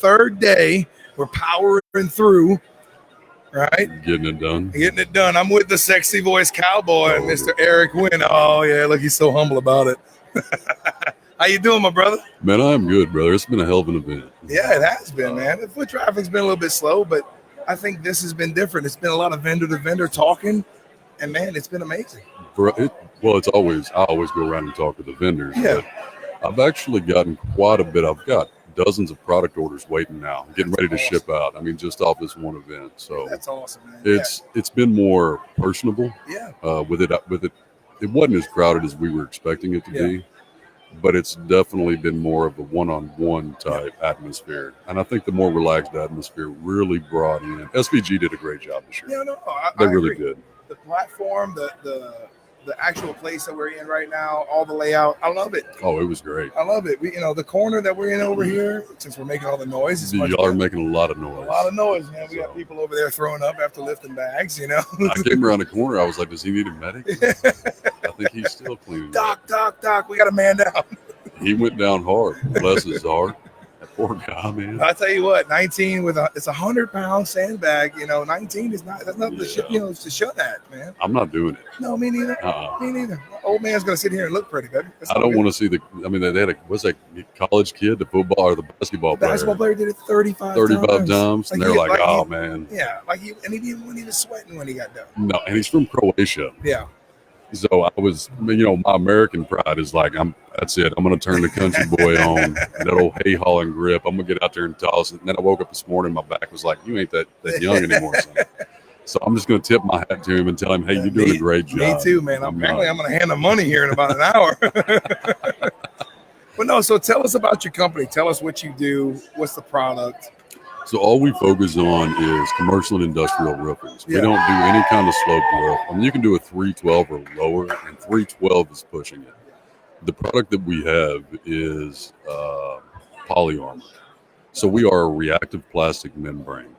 third day. We're powering through, right? Getting it done. Getting it done. I'm with the sexy voice cowboy, Mr. Eric Winn. Oh, yeah, look, he's so humble about it. How you doing, my brother? Man, I'm good, brother. It's been a hell of an event. Yeah, it has been, man. The foot traffic's been a little bit slow, but I think this has been different. It's been a lot of vendor to vendor talking, and, man, it's been amazing. I always go around and talk to the vendors. Yeah. But I've actually gotten quite a bit. I've got dozens of product orders waiting now, getting ready to ship out. I mean, just off this one event. So that's awesome, man. It's been more personable. Yeah. With it, it wasn't as crowded as we were expecting it to be, but it's definitely been more of a one-on-one type atmosphere. And I think the more relaxed atmosphere really brought in. SVG did a great job this year. Yeah, no, they I really agree. did. The platform, the actual place that we're in right now, all the layout, I love it. Oh, it was great. I love it. The corner that we're in over here, since we're making all the noise. Y'all are making a lot of noise. A lot of noise, man. We got people over there throwing up after lifting bags, I came around the corner. I was like, does he need a medic? I think he's still cleaning. Doc, we got a man down. He went down hard. Bless his heart. That poor guy, man. I'll tell you what, 19 it's 100-pound sandbag. 19 is not, that's not the shit, to shut at, man. I'm not doing it. No, me neither. Me neither. My old man's gonna sit here and look pretty, baby. I don't want to see they had what's that college kid, the football or the basketball player? The basketball player did it 35 times. And they're like, oh, man. Yeah, he was sweating when he got done. No, and he's from Croatia. Yeah. So I was, my American pride is like, that's it. I'm going to turn the country boy on, that old hay hauling grip. I'm going to get out there and toss it. And then I woke up this morning, my back was like, you ain't that young anymore, son. So I'm just going to tip my hat to him and tell him, hey, you're doing a great job. Me too, man. Apparently I'm going to hand him money here in about an hour. But no, so tell us about your company. Tell us what you do. What's the product? So all we focus on is commercial and industrial roofings. We don't do any kind of sloped roof. You can do a 312 or lower, and 312 is pushing it. The product that we have is polyarmor. So we are a reactive plastic membrane,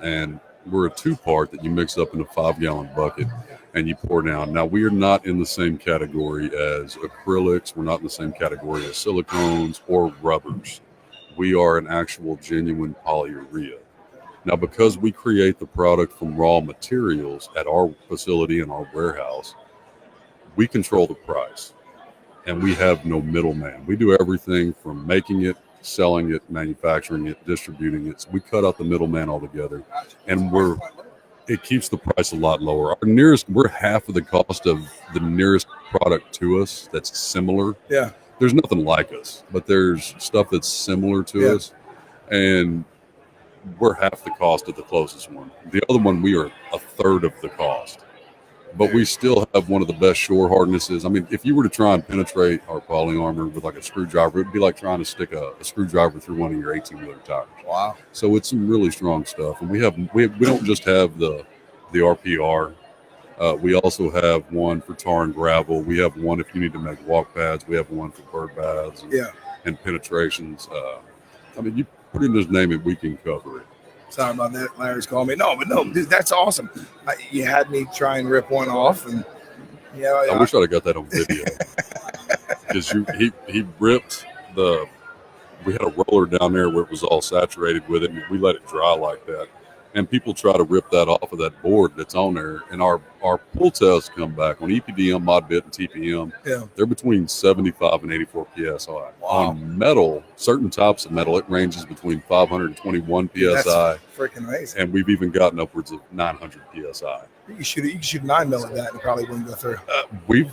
and we're a two-part that you mix up in a 5-gallon bucket and you pour down. Now, we are not in the same category as acrylics. We're not in the same category as silicones or rubbers. We are an actual genuine polyurea. Now, because we create the product from raw materials at our facility and our warehouse, we control the price, and we have no middleman. We do everything from making it, selling it, manufacturing it, distributing it. So we cut out the middleman altogether, and it keeps the price a lot lower. We're half of the cost of the nearest product to us that's similar. Yeah. There's nothing like us, but there's stuff that's similar to us, and we're half the cost of the closest one. The other one, we are a third of the cost, but we still have one of the best shore hardnesses. I mean, if you were to try and penetrate our polyarmor with like a screwdriver, it'd be like trying to stick a screwdriver through one of your 18-wheeler tires. Wow. So it's some really strong stuff, and we don't just have the RPR. We also have one for tar and gravel. We have one if you need to make walk pads. We have one for bird baths and penetrations. You pretty much name it, we can cover it. Sorry about that. Larry's calling me. No, that's awesome. You had me try and rip one off, and I wish I'd have got that on video because he ripped we had a roller down there where it was all saturated with it, and we let it dry like that. And people try to rip that off of that board that's on there. And our pull tests come back on EPDM, mod bit, and TPM. Yeah. They're between 75 and 84 PSI. Wow. On metal, certain types of metal, it ranges between 521 PSI. That's freaking amazing. And we've even gotten upwards of 900 PSI. You can shoot 9 mil at that and it probably wouldn't go through. We've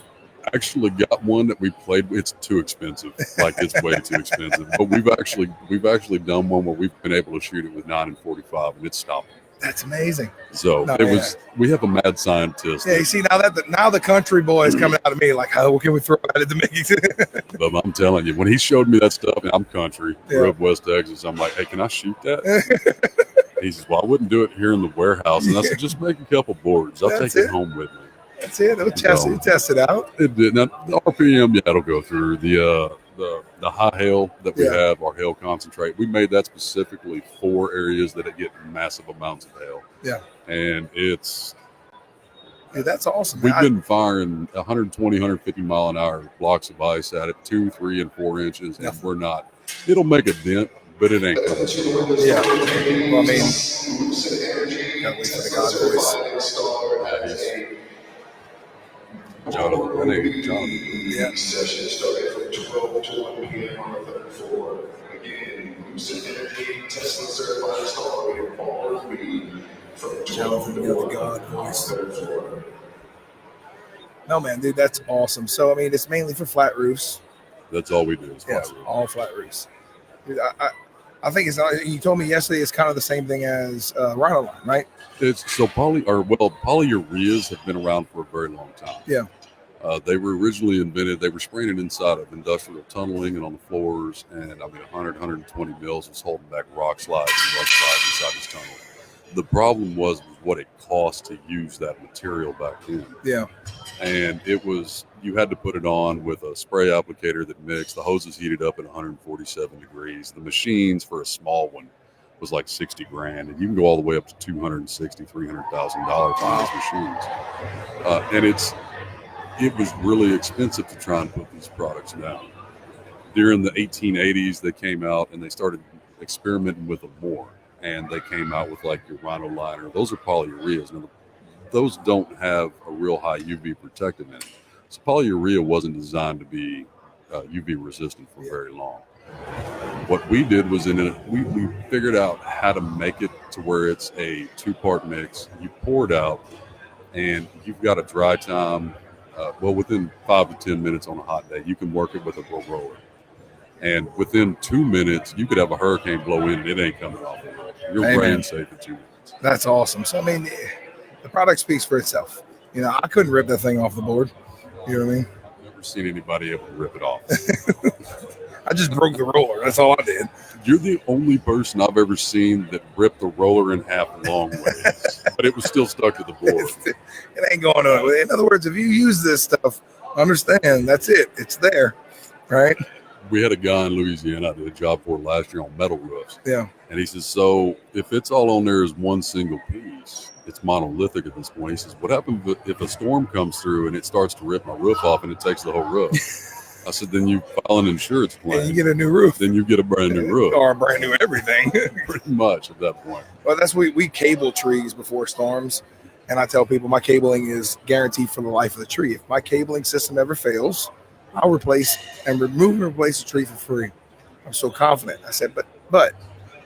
actually got one that we played with. It's too expensive. It's way too expensive. But we've actually done one where we've been able to shoot it with 9 and 45, and it's stopped. That's amazing. So we have a mad scientist. Yeah, you see now the country boy is coming out of me like, what can we throw at it to make it? But I'm telling you, when he showed me that stuff, and I'm country, grew up West Texas, I'm like, hey, can I shoot that? He says, well, I wouldn't do it here in the warehouse. And I said, just make a couple boards. I'll take it home with me. That's it. It'll test it out. It did. Now, the RPM, it'll go through. The high hail that we have, our hail concentrate, we made that specifically for areas that get massive amounts of hail. Yeah. And that's awesome. We've been firing 120, 150 mile an hour blocks of ice at it, 2, 3, and 4 inches, and we're not. It'll make a dent, but it ain't coming. Yeah. Well, I mean, gotta wait for the God voice. Jonathan, that ain't Jonathan. Yeah. Session started from 12 to 1 p.m. on the third floor. Again, Lucid Energy, Tesla certified installer in Paul Reed from 12 to 1 God on the voice. third floor. No, man, dude, that's awesome. So, I mean, it's mainly for flat roofs. That's all we do is Yeah, flat roof. all flat roofs. Dude, I think it's not. You told me yesterday it's kind of the same thing as Rhino Line, right? It's so polyureas have been around for a very long time. Yeah. They were originally invented. They were spraying it inside of industrial tunneling and on the floors, and I mean 120 mils was holding back rock slides and rock slides inside this tunnel. The problem was what it cost to use that material back then. Yeah. And it was, you had to put it on with a spray applicator that mixed. The hoses heated up at 147 degrees. The machines for a small one was like 60 grand, and you can go all the way up to $260,000, $300,000 on these machines. And it was really expensive to try and put these products down. During the 1880s, they came out and they started experimenting with them more. And they came out with like your Rhino liner. Those are polyureas. Now, those don't have a real high UV protectant in it. So polyurea wasn't designed to be UV resistant for very long. What we did was we figured out how to make it to where it's a 2-part mix. You pour it out, and you've got a dry time. Within 5 to 10 minutes on a hot day, you can work it with a roller. And within 2 minutes, you could have a hurricane blow in, and it ain't coming off the road. You're brand safe in 2 minutes. That's awesome. So, I mean, the product speaks for itself. You know, I couldn't rip that thing off the board. You know what I mean? I've never seen anybody able to rip it off. I just broke the roller. That's all I did. You're the only person I've ever seen that ripped the roller in half a long ways, but it was still stuck to the board. It ain't going on. In other words, if you use this stuff, understand that's it. It's there, right? We had a guy in Louisiana I did a job for last year on metal roofs. Yeah. And he says, so if it's all on there as one single piece, it's monolithic at this point. He says, what happens if a storm comes through and it starts to rip my roof off and it takes the whole roof? I said, then you file an insurance claim. And you get a new roof. Then you get a brand new roof. Or a brand new everything. Pretty much at that point. Well, that's we cable trees before storms. And I tell people my cabling is guaranteed for the life of the tree. If my cabling system ever fails, I'll replace and replace the tree for free. I'm so confident. I said, but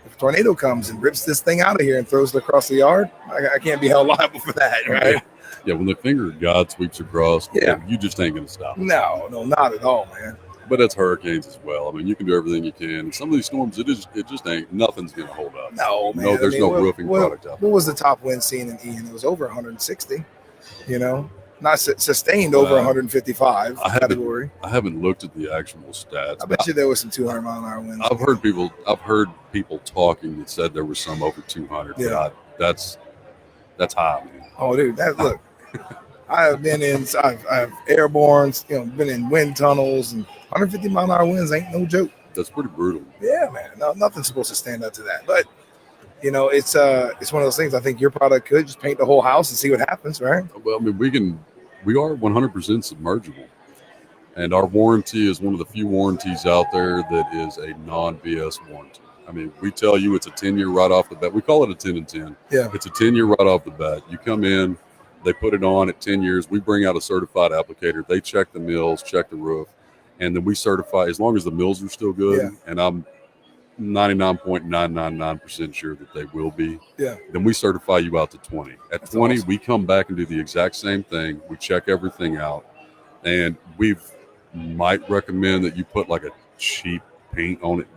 if a tornado comes and rips this thing out of here and throws it across the yard, I can't be held liable for that, right? Yeah, when the finger of God sweeps across, you just ain't going to stop it. No, not at all, man. But that's hurricanes as well. I mean, you can do everything you can. Some of these storms, it just ain't, nothing's going to hold up. No, man. No, there's no roofing product out there. What was the top wind seen in Ian? It was over 160, not sustained over 155 category. I haven't looked at the actual stats. I bet you there was some 200 mile an hour winds. I've heard people talking that said there was some over 200. Yeah. But that's high, man. Oh, dude, look. I have been I've airborne, been in wind tunnels, and 150 mile an hour winds ain't no joke. That's pretty brutal. Yeah, man. No, nothing's supposed to stand up to that. But it's one of those things. I think your product could just paint the whole house and see what happens, right? Well, I mean, we are 100% submergible, and our warranty is one of the few warranties out there that is a non-BS warranty. I mean, we tell you it's a 10-year right off the bat. We call it a 10 and 10. Yeah, it's a 10-year right off the bat. You come in. They put it on at 10 years. We bring out a certified applicator. They check the mills, check the roof, and then we certify as long as the mills are still good. Yeah. And I'm 99.999% sure that they will be. Yeah. Then we certify you out to 20. At That's 20, awesome. We come back and do the exact same thing. We check everything out, and we might recommend that you put like a cheap paint on it,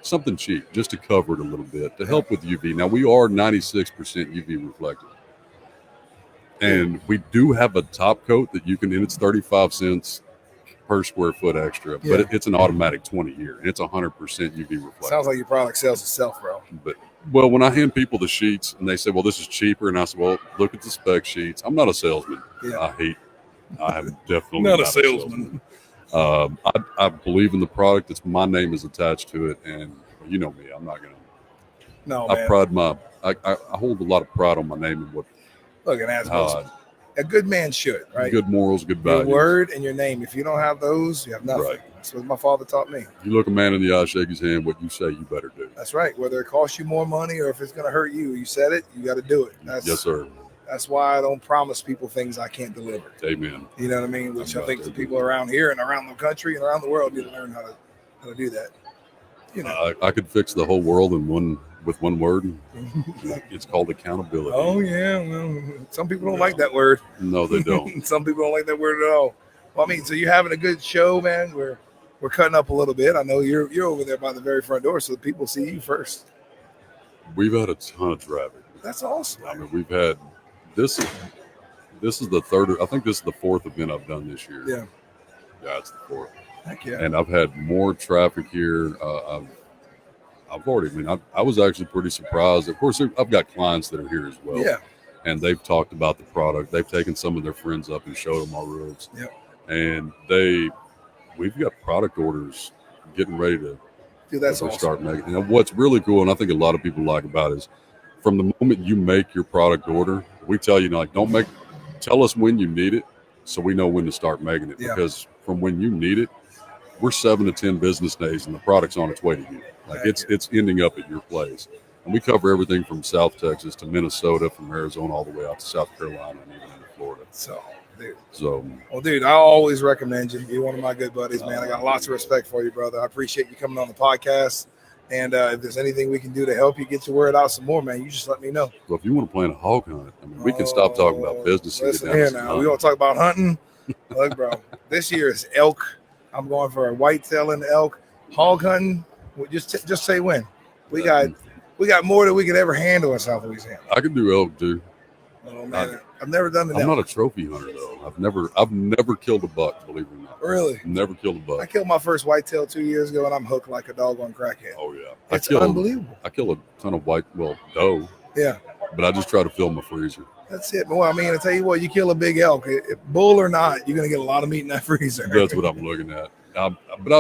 something cheap, just to cover it a little bit to help with UV. Now we are 96% UV reflective. And we do have a top coat that you can, and it's 35 cents per square foot extra, but it's an automatic 20-year, and it's 100% UV reflective. Sounds like your product sells itself, bro. But when I hand people the sheets and they say, well, this is cheaper, and I say, well, look at the spec sheets. I'm not a salesman. Yeah. I am definitely not a salesman. I believe in the product. It's my name is attached to it, and you know me. I'm not gonna. No, I hold a lot of pride on my name and what. Look, and as A good man should, right? Good morals, good Your values. word and your name. If you don't have those, you have nothing. Right. That's what my father taught me. You look a man in the eye, shake his hand. What you say, you better do. That's right. Whether it costs you more money or if it's going to hurt you, you said it, you got to do it. Yes, sir. That's why I don't promise people things I can't deliver. Amen. You know what I mean? Which I think the people around here and around the country and around the world need to learn how to do that. You know, I could fix the whole world with one word. It's called accountability. Oh yeah, well, some people don't like that word. No, they don't. Some people don't like that word at all. Well, I mean, so you're having a good show, man. We're cutting up a little bit. I know you're over there by the very front door, so the people see you first. We've had a ton of traffic. That's awesome. I mean, we've had this is the third. I think this is the fourth event I've done this year. Yeah, it's the fourth. Heck yeah. And I've had more traffic here. I've already. I mean, I was actually pretty surprised. Of course, I've got clients that are here as well. Yeah. And they've talked about the product. They've taken some of their friends up and showed them our roofs. Yep. And we've got product orders getting ready to that's awesome. Start making. And what's really cool, and I think a lot of people like about it, is from the moment you make your product order, we tell you, like, tell us when you need it so we know when to start making it. Yeah. Because from when you need it, we're 7 to 10 business days and the product's on its way to you. Like it's ending up at your place. And we cover everything from South Texas to Minnesota, from Arizona all the way out to South Carolina and even into Florida. Dude, I always recommend you. You're one of my good buddies, man. I got lots of respect for you, brother. I appreciate you coming on the podcast. And if there's anything we can do to help you get your word out some more, man, you just let me know. Well, if you want to plan a hog hunt, I mean, we can stop talking about business. Listen here now. We want to talk about hunting. Look, bro, this year is elk. I'm going for a whitetail and elk. Hog hunting, just say when. We got more than we could ever handle in South Louisiana. I can do elk too. Oh man, I've never done it. I'm not a trophy hunter though. I've never killed a buck, believe it or not. Really? Never killed a buck. I killed my first whitetail 2 years ago, and I'm hooked like a dog on crackhead. Oh yeah, it's unbelievable. I kill a ton of doe. Yeah. But I just try to fill my freezer. That's it. Well, I mean, I tell you what, you kill a big elk, bull or not, you're gonna get a lot of meat in that freezer. That's what I'm looking at. But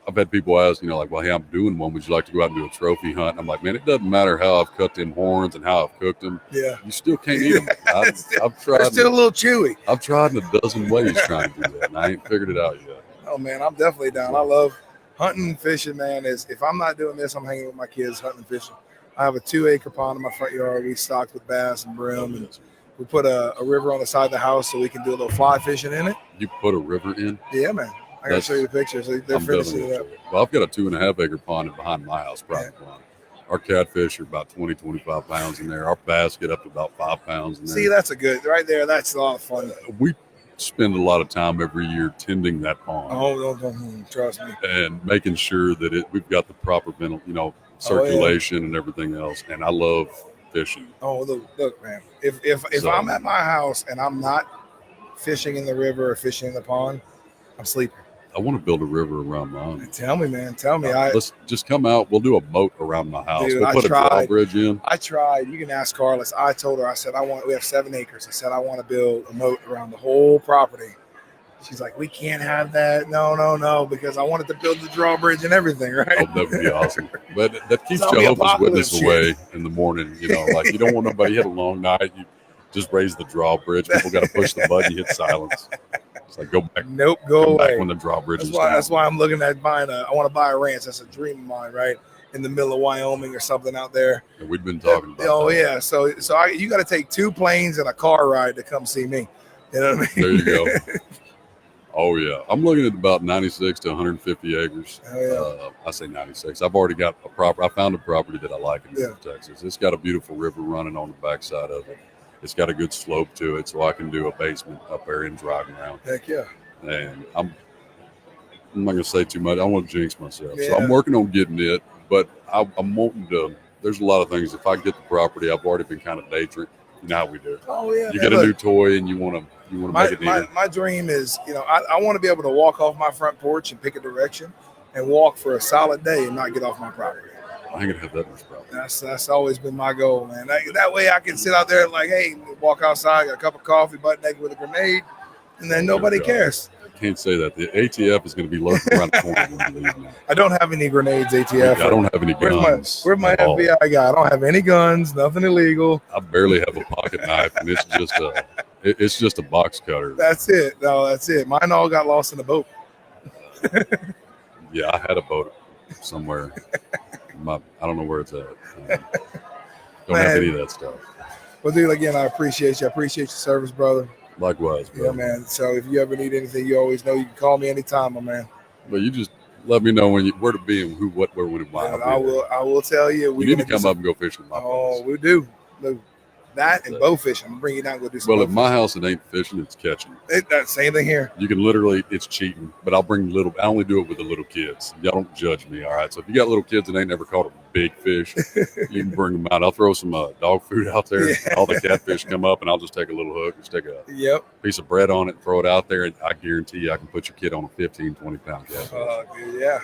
I've had people ask, like, well, hey, I'm doing one. Would you like to go out and do a trophy hunt? And I'm like, man, it doesn't matter how I've cut them horns and how I've cooked them. Yeah. You still can't eat them. I've tried. They're still a little chewy. I've tried in a dozen ways trying to do that, and I ain't figured it out yet. Oh, man, I'm definitely down. I love hunting and fishing, man. If I'm not doing this, I'm hanging with my kids hunting and fishing. I have a 2-acre pond in my front yard. We stocked with bass and brim, and we put a river on the side of the house so we can do a little fly fishing in it. You put a river in? Yeah, man. I got to show you the pictures. They're finishing it up. Well, I've got a 2.5-acre pond behind my house, private pond. Our catfish are about 20, 25 pounds in there. Our bass get up to about 5 pounds in there. See, that's right there. That's a lot of fun. We spend a lot of time every year tending that pond. Oh, don't trust me. And making sure that we've got the proper circulation and everything else. And I love fishing. Oh, look, man. If I'm at my house and I'm not fishing in the river or fishing in the pond, I'm sleeping. I want to build a river around mine. Tell me, man. Tell me. Let's just come out. We'll do a moat around my house. Dude, we'll put a drawbridge in. I tried. You can ask Carlos. I told her, I said, we have 7 acres. I said, I want to build a moat around the whole property. She's like, we can't have that. No, because I wanted to build the drawbridge and everything, right? Oh, that would be awesome. But that keeps Jehovah's Witness away in the morning. You don't want nobody. You had a long night. You just raise the drawbridge. People got to push the button. You hit silence. It's like, go back. Nope, go away. Back when the drawbridge is down. That's why I'm looking at buying I want to buy a ranch. That's a dream of mine, right? In the middle of Wyoming or something out there. And we've been talking about that. Yeah. So you got to take 2 planes and a car ride to come see me. You know what I mean? There you go. Oh, yeah. I'm looking at about 96 to 150 acres. Oh, yeah. I say 96. I've already got I found a property that I like in North Texas. It's got a beautiful river running on the backside of it. It's got a good slope to it, so I can do a basement up there and drive around. Heck yeah. And I'm not going to say too much. I don't want to jinx myself. Yeah. So I'm working on getting it, but I'm wanting to. There's a lot of things. If I get the property, I've already been kind of day tripping. You know how we do. Oh, yeah. You get a new toy and you want to make it neat. My dream is, I want to be able to walk off my front porch and pick a direction and walk for a solid day and not get off my property. I ain't gonna have that much problem. That's always been my goal, man. That way I can sit out there and walk outside, get a cup of coffee, butt naked with a grenade, and then nobody cares. I can't say that. The ATF is going to be lurking around the corner when you leave now. I don't have any grenades, ATF. I don't have any guns. Where's my FBI guy? I don't have any guns, nothing illegal. I barely have a pocket knife, and it's just It's just a box cutter. That's it. No, that's it. Mine all got lost in the boat. Yeah, I had a boat somewhere. I don't know where it's at. Don't have any of that stuff. Well, dude, again, I appreciate you. I appreciate your service, brother. Likewise, bro. Yeah, man. So if you ever need anything, you always know you can call me anytime, my man. But you just let me know where to be and who, what, where, when, and why. I will tell you. You need to come up and go fishing with my place. We do. That and bow fishing. I'm bringing you down and go do some. Well, at my house, it ain't fishing; it's catching. That same thing here. You can literally, it's cheating. But I'll bring I only do it with the little kids. Y'all don't judge me, all right? So if you got little kids that ain't never caught a big fish, you can bring them out. I'll throw some dog food out there. Yeah. All the catfish come up, and I'll just take a little hook and stick a piece of bread on it, and throw it out there, and I guarantee you, I can put your kid on a 15, 20-pound catfish. Dude, yeah.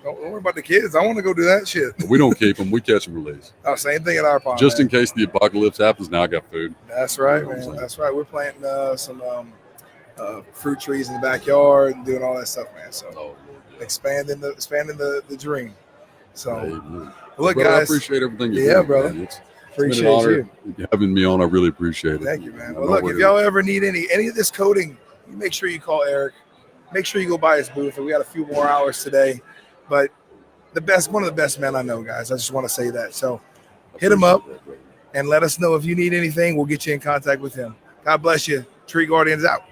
Don't worry about the kids. I want to go do that shit. We don't keep them. We catch and release. Oh, same thing at our pond. Just in case the apocalypse happens, now I got food. That's right, man. That's right. We're planting some fruit trees in the backyard and doing all that stuff, man. So expanding the dream. So look, guys, I appreciate everything you do, brother. Appreciate you having me on. I really appreciate it. Thank you, man. Well, look, if y'all ever need any of this coating, you make sure you call Eric. Make sure you go by his booth. And we got a few more hours today. But one of the best men I know, guys. I just want to say that. So hit him up and let us know if you need anything. We'll get you in contact with him. God bless you. Tree Guardians out.